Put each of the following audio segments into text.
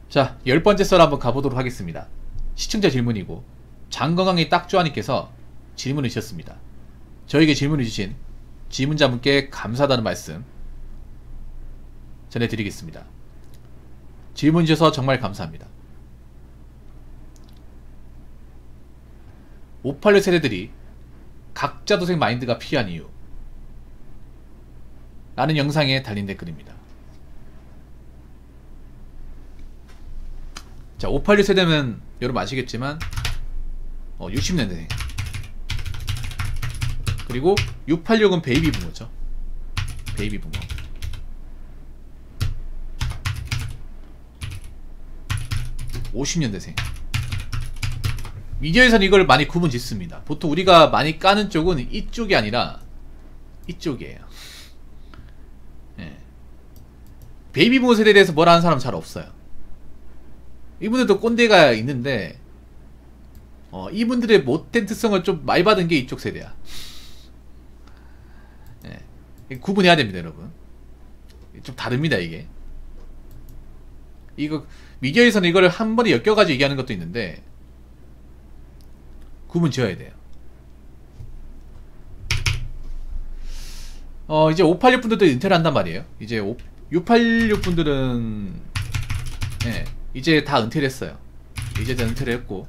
자, 10번째 썰 한번 가보도록 하겠습니다. 시청자 질문이고 장건강이 딱좋아님께서 질문을 주셨습니다. 저에게 질문을 주신 질문자분께 감사하다는 말씀 전해드리겠습니다. 질문 주셔서 정말 감사합니다. 586 세대들이 각자 도생 마인드가 필요한 이유 라는 영상에 달린 댓글입니다. 자, 586 세대면 여러분 아시겠지만 60년대생 그리고 686은 베이비 부모죠. 베이비 부모. (50년대생) 미디어에서는 이걸 많이 구분 짓습니다. 보통 우리가 많이 까는 쪽은 이쪽이 아니라 이쪽이에요. 예. 베이비 부모 세대에 대해서 뭐라 하는 사람 잘 없어요. 이분들도 꼰대가 있는데 이분들의 못된 특성을 좀 많이 받은 게 이쪽 세대야. 예. 구분해야 됩니다, 여러분. 좀 다릅니다, 이게. 이거 미디어에서는 이걸 한 번에 엮여가지고 얘기하는 것도 있는데 구분 지어야 돼요. 이제 586 분들도 은퇴를 한단 말이에요. 이제 686 분들은 예, 이제 다 은퇴를 했어요. 이제 다 은퇴를 했고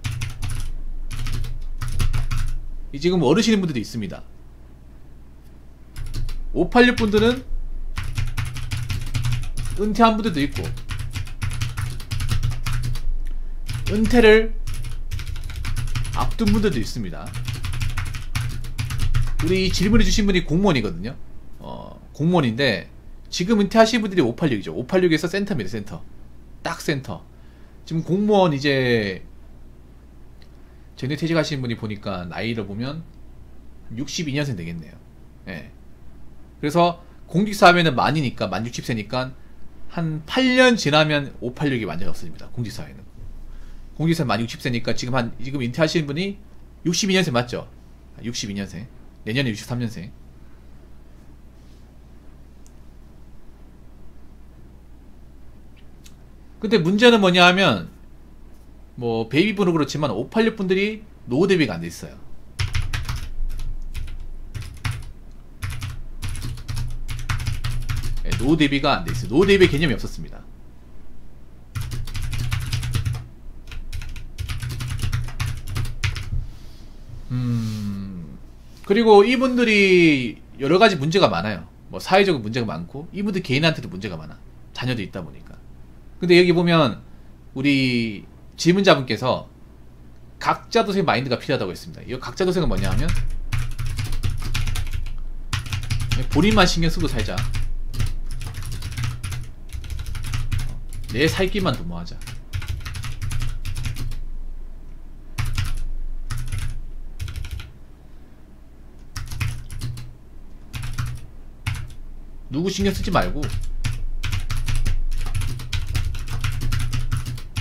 지금 어르신인 분들도 있습니다. 586 분들은 은퇴한 분들도 있고 은퇴를 앞둔 분들도 있습니다. 우리 질문해 주신 분이 공무원이거든요. 공무원인데 지금 은퇴하신 분들이 586이죠. 586에서 센터입니다. 센터. 딱 센터. 지금 공무원 이제 정년 퇴직하신 분이 보니까 나이를 보면 62년생 되겠네요. 예. 그래서 공직사회는 만이니까 만 60세니까 한 8년 지나면 586이 완전히 없어집니다. 공직사회는. 공직사회 만 60세니까 지금 은퇴하시는 분이 62년생 맞죠? 62년생. 내년에 63년생. 근데 문제는 뭐냐 하면 뭐 베이비분은 그렇지만 586 분들이 노후 대비가 안 돼 있어요. 네, 노후 대비가 안 돼 있어요. 노후 대비 개념이 없었습니다. 그리고 이분들이 여러가지 문제가 많아요. 뭐 사회적인 문제가 많고 이분들 개인한테도 문제가 많아. 자녀도 있다 보니까. 근데 여기 보면 우리 질문자분께서 각자 도생 마인드가 필요하다고 했습니다. 이 각자 도생은 뭐냐 하면 본인만 신경 쓰고 살자. 내 살기만 도모하자. 누구 신경 쓰지 말고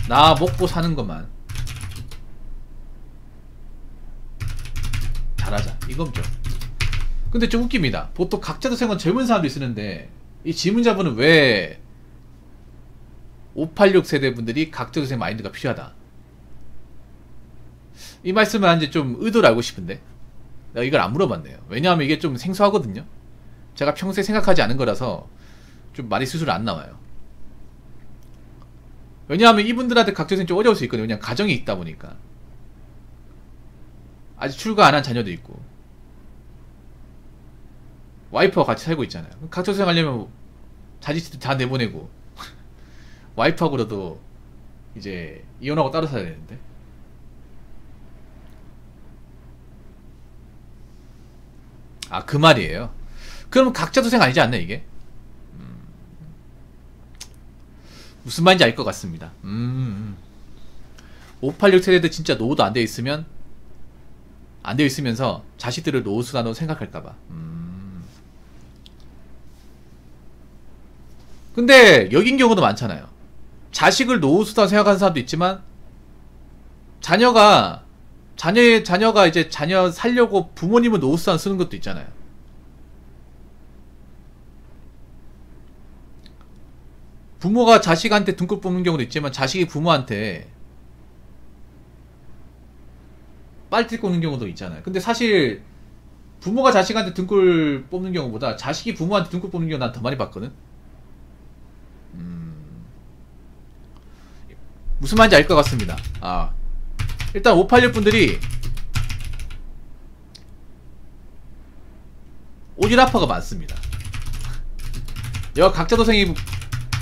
나 먹고 사는 것만 잘하자 이거죠. 근데 좀 웃깁니다. 보통 각자 도생은 젊은 사람들이 쓰는데 이 질문자분은 왜 586 세대분들이 각자 도생 마인드가 필요하다 이 말씀을 하는지 좀 의도를 알고 싶은데 내가 이걸 안 물어봤네요. 왜냐하면 이게 좀 생소하거든요. 제가 평소에 생각하지 않은 거라서 좀 말이 스스로 안 나와요. 왜냐하면 이분들한테 각자도생 좀 어려울 수 있거든요. 그냥 가정이 있다 보니까 아직 출가 안 한 자녀도 있고 와이프와 같이 살고 있잖아요. 각자도생 하려면 자취도 다 내보내고 와이프하고라도 이제 이혼하고 따로 살아야 되는데 그 말이에요. 그럼 각자도생 아니지 않나 이게? 무슨 말인지 알 것 같습니다. 586 세대들 진짜 노후도 안 돼 있으면 안 되어 있으면서 자식들을 노후수단으로 생각할까봐. 근데 여긴 경우도 많잖아요. 자식을 노후수단으로 생각하는 사람도 있지만 자녀가 이제 자녀 살려고 부모님은 노후수단 쓰는 것도 있잖아요. 부모가 자식한테 등골 뽑는 경우도 있지만 자식이 부모한테 빨대 꽂는 경우도 있잖아요. 근데 사실 부모가 자식한테 등골 뽑는 경우보다 자식이 부모한테 등골 뽑는 경우 난 더 많이 봤거든. 무슨 말인지 알 것 같습니다. 일단 586 분들이 오지라퍼가 많습니다. 여기 각자 도생이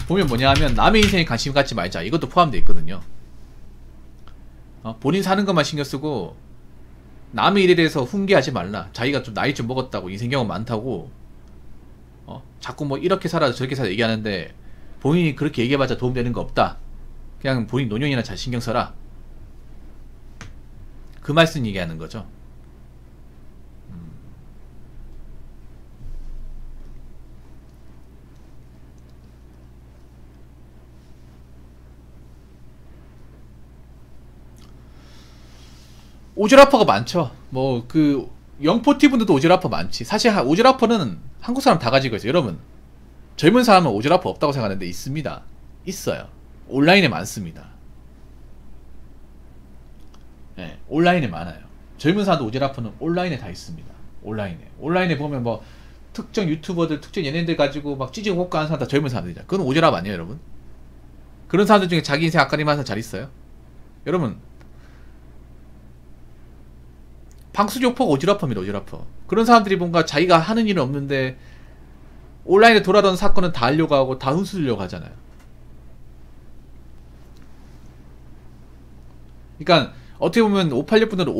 보면 뭐냐 하면 남의 인생에 관심 갖지 말자, 이것도 포함되어 있거든요. 본인 사는 것만 신경 쓰고 남의 일에 대해서 훈계하지 말라. 자기가 좀 나이 좀 먹었다고, 인생 경험 많다고 자꾸 뭐 이렇게 살아 저렇게 살아 얘기하는데 본인이 그렇게 얘기해봤자 도움되는 거 없다. 그냥 본인 노년이나 잘 신경 써라. 그 말씀 얘기하는 거죠. 오지라퍼가 많죠. 뭐 그 영포티 분들도 오지라퍼 많지. 사실 오지라퍼는 한국 사람 다 가지고 있어요. 여러분, 젊은 사람은 오지라퍼 없다고 생각하는데 있습니다. 있어요. 온라인에 많습니다. 네, 온라인에 많아요. 젊은 사람도 오지라퍼는 온라인에 다 있습니다. 온라인에 보면 뭐 특정 유튜버들, 특정 얘네들 가지고 막 찌지고 볶고 하는 사람 다 젊은 사람들이잖아. 그건 오지랖 아니에요, 여러분? 그런 사람들 중에 자기 인생 앞가림하는 사람 잘 있어요? 여러분, 방수족포가 오지랖퍼입니다. 오지랖퍼. 그런 사람들이 뭔가 자기가 하는 일은 없는데 온라인에 돌아다니는 사건은 다 하려고 하고 다 훔수려고 하잖아요. 그러니까 어떻게 보면 586 분들은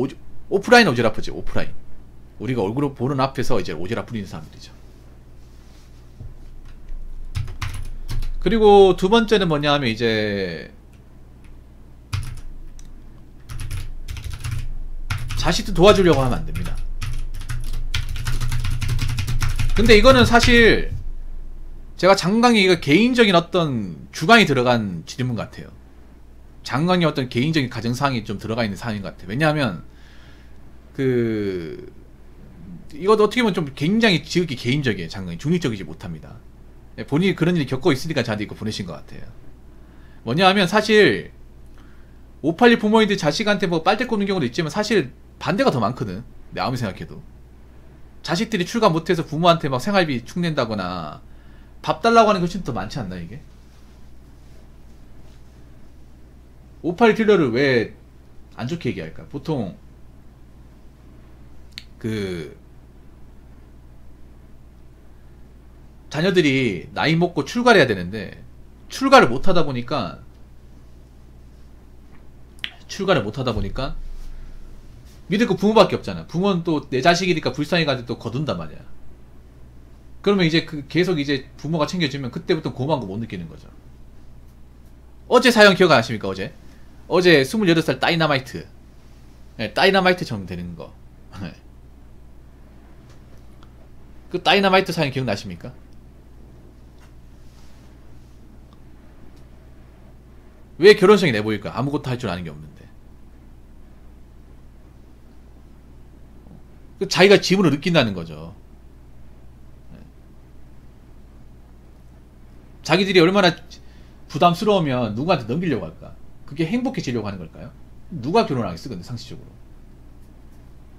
오프라인 오지랖퍼지. 오프라인. 우리가 얼굴을 보는 앞에서 이제 오지랖 부리는 사람들이죠. 그리고 두 번째는 뭐냐 하면 이제 자식도 도와주려고 하면 안 됩니다. 근데 이거는 사실 제가 장강이 이거 개인적인 어떤 주관이 들어간 질문 같아요. 장강이 어떤 개인적인 가정사항이 좀 들어가 있는 사항인 것 같아요. 왜냐하면 이것도 어떻게 보면 좀 굉장히 지극히 개인적이에요. 장강이 중립적이지 못합니다. 본인이 그런 일이 겪고 있으니까 저한테 이거 보내신 것 같아요. 뭐냐 하면 사실 581 부모님들 자식한테 뭐 빨대 꽂는 경우도 있지만 사실 반대가 더 많거든. 내 아무리 생각해도 자식들이 출가 못해서 부모한테 막 생활비 축낸다거나 밥 달라고 하는 게 훨씬 더 많지 않나 이게? 581 딜러를 왜 안 좋게 얘기할까? 보통 자녀들이 나이 먹고 출가를 해야 되는데 출가를 못 하다 보니까 믿을 거 부모밖에 없잖아. 부모는 또 내 자식이니까 불쌍히 가지고 또 거둔단 말이야. 그러면 이제 계속 이제 부모가 챙겨주면 그때부터 고마운 거 못 느끼는 거죠. 어제 사연 기억 안 하십니까? 어제 28살 다이너마이트. 네, 다이너마이트처럼 되는 거. 그 다이너마이트 사연 기억나십니까? 왜 결혼식에 내보일까? 아무것도 할 줄 아는 게 없는데. 자기가 지분을 느낀다는 거죠. 자기들이 얼마나 부담스러우면 누구한테 넘기려고 할까? 그게 행복해지려고 하는 걸까요? 누가 결혼하겠어 근데 상식적으로.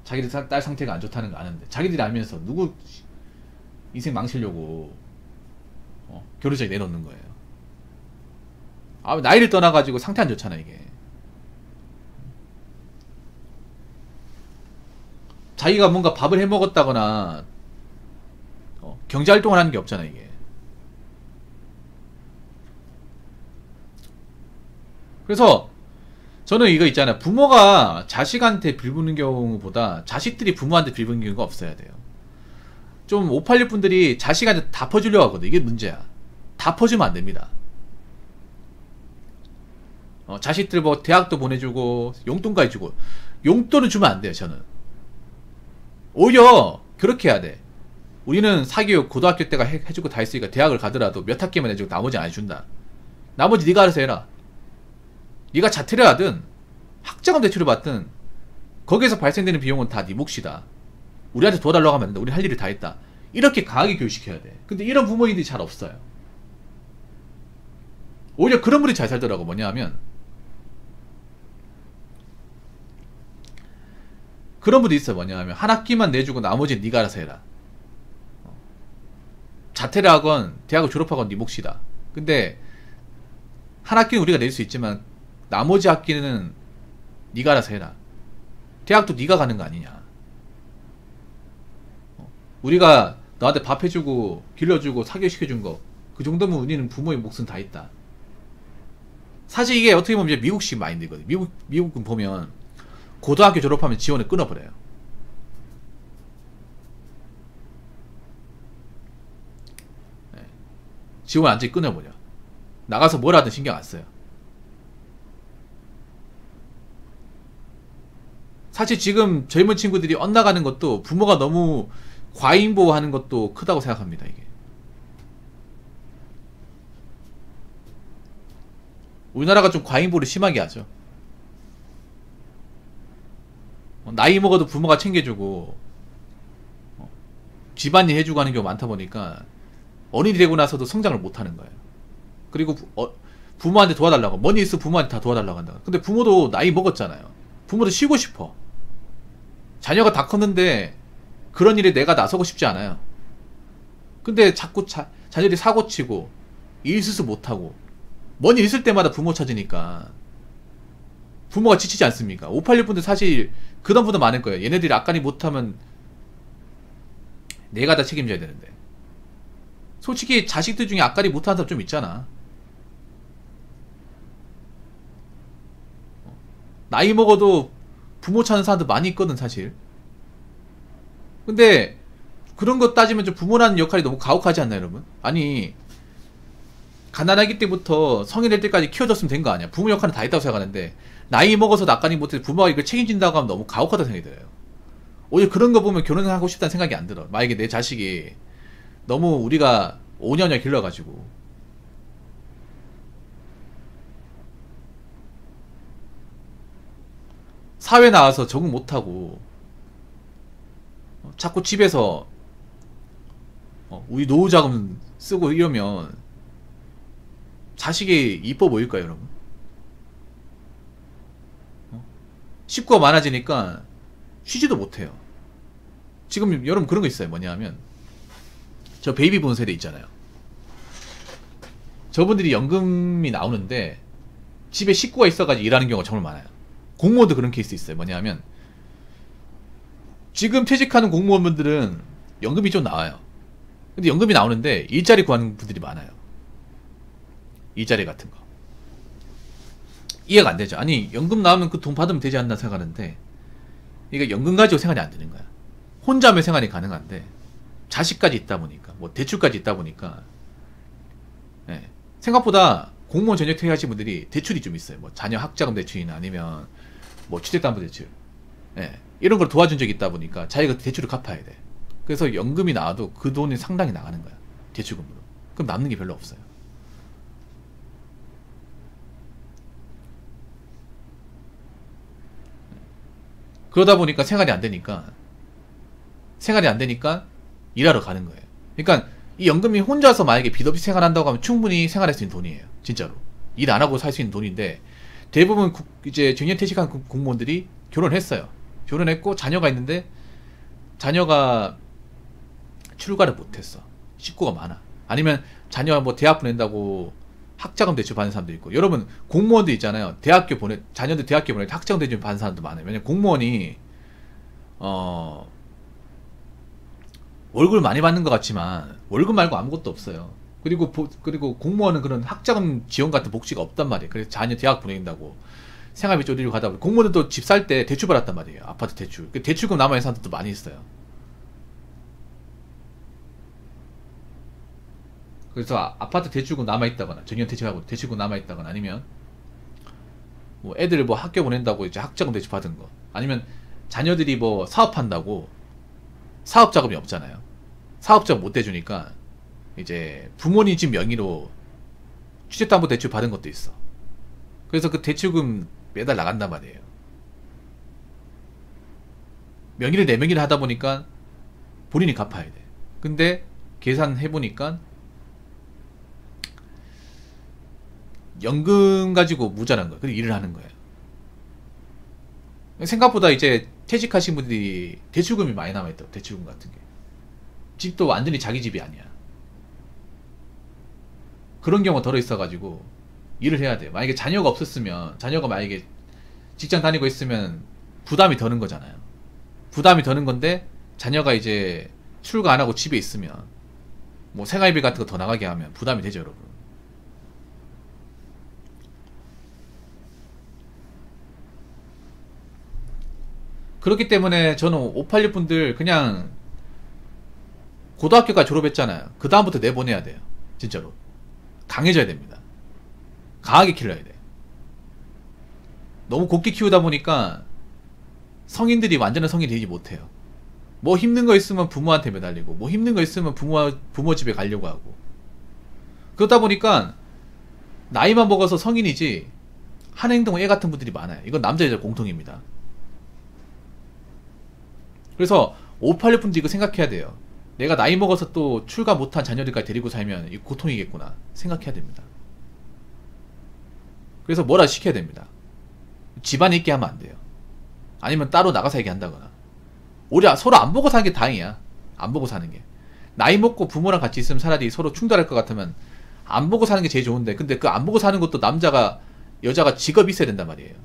자기들 딸 상태가 안 좋다는 거 아는데 자기들이 알면서 누구 인생 망치려고 결혼식에 내놓는 거예요. 나이를 떠나가지고 상태 안 좋잖아 이게. 자기가 뭔가 밥을 해먹었다거나 경제활동을 하는 게 없잖아 이게. 그래서 저는 이거 있잖아요. 부모가 자식한테 빌부는 경우보다 자식들이 부모한테 빌부는 경우가 없어야 돼요. 좀 586 분들이 자식한테 다 퍼주려고 하거든. 이게 문제야. 다 퍼주면 안 됩니다. 자식들 뭐 대학도 보내주고 용돈까지 주고, 용돈을 주면 안 돼요. 저는 오히려 그렇게 해야 돼. 우리는 사교육 고등학교 때가 해주고 다 했으니까 대학을 가더라도 몇 학기만 해주고 나머지 안 해준다. 나머지 네가 알아서 해라. 네가 자퇴를 하든 학자금 대출을 받든 거기에서 발생되는 비용은 다 네 몫이다. 우리한테 도와달라고 하면 안 된다. 우리 할 일을 다 했다. 이렇게 강하게 교육시켜야 돼. 근데 이런 부모님들이 잘 없어요. 오히려 그런 분이 잘 살더라고. 뭐냐 하면 그런 분도 있어요. 뭐냐 하면 한 학기만 내주고 나머지는 네가 알아서 해라. 자퇴를 하건 대학을 졸업하건 네 몫이다. 근데 한 학기는 우리가 낼 수 있지만 나머지 학기는 네가 알아서 해라. 대학도 네가 가는 거 아니냐. 우리가 너한테 밥 해주고 길러주고 사교시켜준 거 그 정도면 우리는 부모의 몫은 다 있다. 사실 이게 어떻게 보면 이제 미국식 마인드거든요. 미국은 보면 고등학교 졸업하면 지원을 끊어버려요. 네. 지원 완전히 끊어버려. 나가서 뭘 하든 신경 안 써요. 사실 지금 젊은 친구들이 엇나가는 것도 부모가 너무 과잉보호하는 것도 크다고 생각합니다. 이게 우리나라가 좀 과잉보호를 심하게 하죠. 나이 먹어도 부모가 챙겨주고 집안일 해주고 하는 경우가 많다 보니까 어른이 되고 나서도 성장을 못하는 거예요. 그리고 부모한테 도와달라고 머니 있어 부모한테 다 도와달라고 한다. 근데 부모도 나이 먹었잖아요. 부모도 쉬고 싶어. 자녀가 다 컸는데 그런 일에 내가 나서고 싶지 않아요. 근데 자꾸 자녀들이 사고치고 일수수 못하고 머니 있을 때마다 부모 찾으니까 부모가 지치지 않습니까? 586분들 사실 그런 분도 많을 거예요. 얘네들이 앞가림 못하면 내가 다 책임져야 되는데. 솔직히 자식들 중에 앞가림 못하는 사람 좀 있잖아. 나이 먹어도 부모 찾는 사람도 많이 있거든 사실. 근데 그런 거 따지면 좀 부모라는 역할이 너무 가혹하지 않나요 여러분? 아니 가난하기 때부터 성인 될 때까지 키워줬으면 된 거 아니야. 부모 역할은 다 했다고 생각하는데 나이 먹어서 낯가림 못해서 부모가 이걸 책임진다고 하면 너무 가혹하다고 생각이 들어요. 오히려 그런 거 보면 결혼을 하고 싶다는 생각이 안 들어. 만약에 내 자식이 너무 우리가 5년을 길러가지고 사회 나와서 적응 못하고 자꾸 집에서 우리 노후자금 쓰고 이러면 자식이 이뻐 보일까요 여러분? 식구가 많아지니까 쉬지도 못해요. 지금 여러분 그런 거 있어요. 뭐냐 하면 저 베이비 본 세대 있잖아요. 저분들이 연금이 나오는데 집에 식구가 있어가지고 일하는 경우가 정말 많아요. 공무원도 그런 케이스 있어요. 뭐냐 하면 지금 퇴직하는 공무원분들은 연금이 좀 나와요. 근데 연금이 나오는데 일자리 구하는 분들이 많아요. 일자리 같은 거 이해가 안 되죠. 아니 연금 나오면 그 돈 받으면 되지 않나 생각하는데 이게 연금 가지고 생활이 안 되는 거야. 혼자면 생활이 가능한데 자식까지 있다 보니까 뭐 대출까지 있다 보니까 네. 생각보다 공무원 전역 퇴직하신 분들이 대출이 좀 있어요. 뭐 자녀 학자금 대출이나 아니면 뭐 주택담보대출 네. 이런 걸 도와준 적이 있다 보니까 자기가 대출을 갚아야 돼. 그래서 연금이 나와도 그 돈이 상당히 나가는 거야. 대출금으로. 그럼 남는 게 별로 없어요. 그러다 보니까 생활이 안 되니까 일하러 가는 거예요. 그러니까 이 연금이 혼자서 만약에 빚 없이 생활한다고 하면 충분히 생활할 수 있는 돈이에요. 진짜로. 일 안 하고 살 수 있는 돈인데 대부분 이제 정년퇴직한 공무원들이 결혼했어요. 결혼했고 자녀가 있는데 자녀가 출가를 못했어. 식구가 많아. 아니면 자녀가 뭐 대학 보낸다고 학자금 대출 받는 사람도 있고. 여러분 공무원도 있잖아요. 자녀들 대학교 보낼 때 학자금 대출 받는 사람도 많아요. 왜냐면 공무원이 월급을 많이 받는 것 같지만 월급 말고 아무것도 없어요. 그리고 공무원은 그런 학자금 지원 같은 복지가 없단 말이에요. 그래서 자녀 대학 보낸다고 생활비 쪼들고 가다 보니 공무원은 또 집 살 때 대출 받았단 말이에요. 아파트 대출. 대출금 남아있는 사람들도 많이 있어요. 그래서 아파트 대출금 남아있다거나 정년퇴직하고 대출금 남아있다거나 아니면 뭐 애들 뭐 학교 보낸다고 이제 학자금 대출 받은 거 아니면 자녀들이 뭐 사업한다고 사업자금이 없잖아요. 사업자금 못 대주니까 이제 부모님 집 명의로 주택담보대출 받은 것도 있어. 그래서 그 대출금 매달 나간단 말이에요. 명의를 내 명의를 하다 보니까 본인이 갚아야 돼. 근데 계산해보니까 연금 가지고 모자란 거예요. 그리고 일을 하는 거예요. 생각보다 이제 퇴직하신 분들이 대출금이 많이 남아있다고. 대출금 같은 게. 집도 완전히 자기 집이 아니야. 그런 경우가 덜어 있어가지고 일을 해야 돼요. 만약에 자녀가 없었으면, 자녀가 만약에 직장 다니고 있으면 부담이 더는 거잖아요. 부담이 더는 건데 자녀가 이제 출가 안 하고 집에 있으면 뭐 생활비 같은 거 더 나가게 하면 부담이 되죠, 여러분. 그렇기 때문에 저는 586 분들 그냥 고등학교까지 졸업했잖아요. 그 다음부터 내보내야 돼요. 진짜로. 강해져야 됩니다. 강하게 키워야 돼. 너무 곱게 키우다 보니까 성인들이 완전한 성인이 되지 못해요. 뭐 힘든 거 있으면 부모한테 매달리고, 뭐 힘든 거 있으면 부모 집에 가려고 하고. 그러다 보니까 나이만 먹어서 성인이지 하는 행동은 애 같은 분들이 많아요. 이건 남자 여자 공통입니다. 그래서 586 분들 이거 생각해야 돼요. 내가 나이 먹어서 또 출가 못한 자녀들까지 데리고 살면 이 고통이겠구나 생각해야 됩니다. 그래서 뭐라 시켜야 됩니다. 집안에 있게 하면 안 돼요. 아니면 따로 나가 살게 한다거나. 오히려 서로 안 보고 사는 게 다행이야. 안 보고 사는 게. 나이 먹고 부모랑 같이 있으면 차라리 서로 충돌할 것 같으면 안 보고 사는 게 제일 좋은데, 근데 그 안 보고 사는 것도 남자가 여자가 직업이 있어야 된단 말이에요.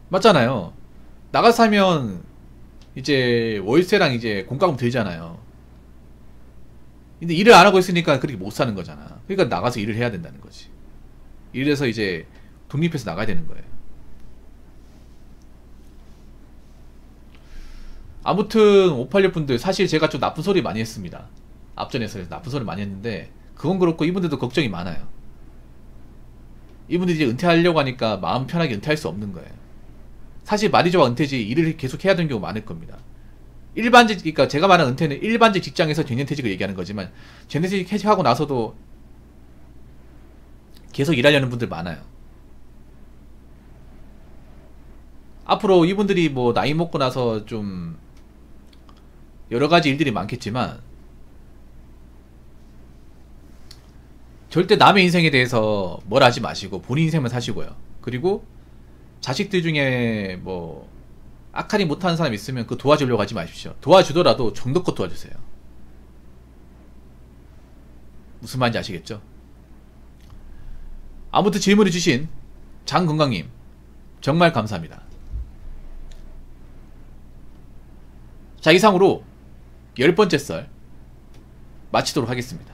맞잖아요. 나가 살면 이제 월세랑 이제 공과금 들잖아요. 근데 일을 안 하고 있으니까 그렇게 못 사는 거잖아. 그러니까 나가서 일을 해야 된다는 거지. 이래서 이제 독립해서 나가야 되는 거예요. 아무튼 586 분들, 사실 제가 좀 나쁜 소리 많이 했습니다. 앞전에서 나쁜 소리 많이 했는데 그건 그렇고 이분들도 걱정이 많아요. 이분들이 이제 은퇴하려고 하니까 마음 편하게 은퇴할 수 없는 거예요. 사실 말이 좋아 은퇴지 일을 계속 해야 되는 경우가 많을 겁니다. 일반직, 그러니까 제가 말하는 은퇴는 일반직 직장에서 정년퇴직을 얘기하는 거지만 정년퇴직 하고 나서도 계속 일하려는 분들 많아요. 앞으로 이분들이 뭐 나이 먹고 나서 좀 여러가지 일들이 많겠지만 절대 남의 인생에 대해서 뭘 하지 마시고 본인 인생만 사시고요. 그리고 자식들 중에 뭐 악한 일 못하는 사람 있으면 그 도와주려고 하지 마십시오. 도와주더라도 정도껏 도와주세요. 무슨 말인지 아시겠죠? 아무튼 질문을 주신 장건강님 정말 감사합니다. 자, 이상으로 10번째 썰 마치도록 하겠습니다.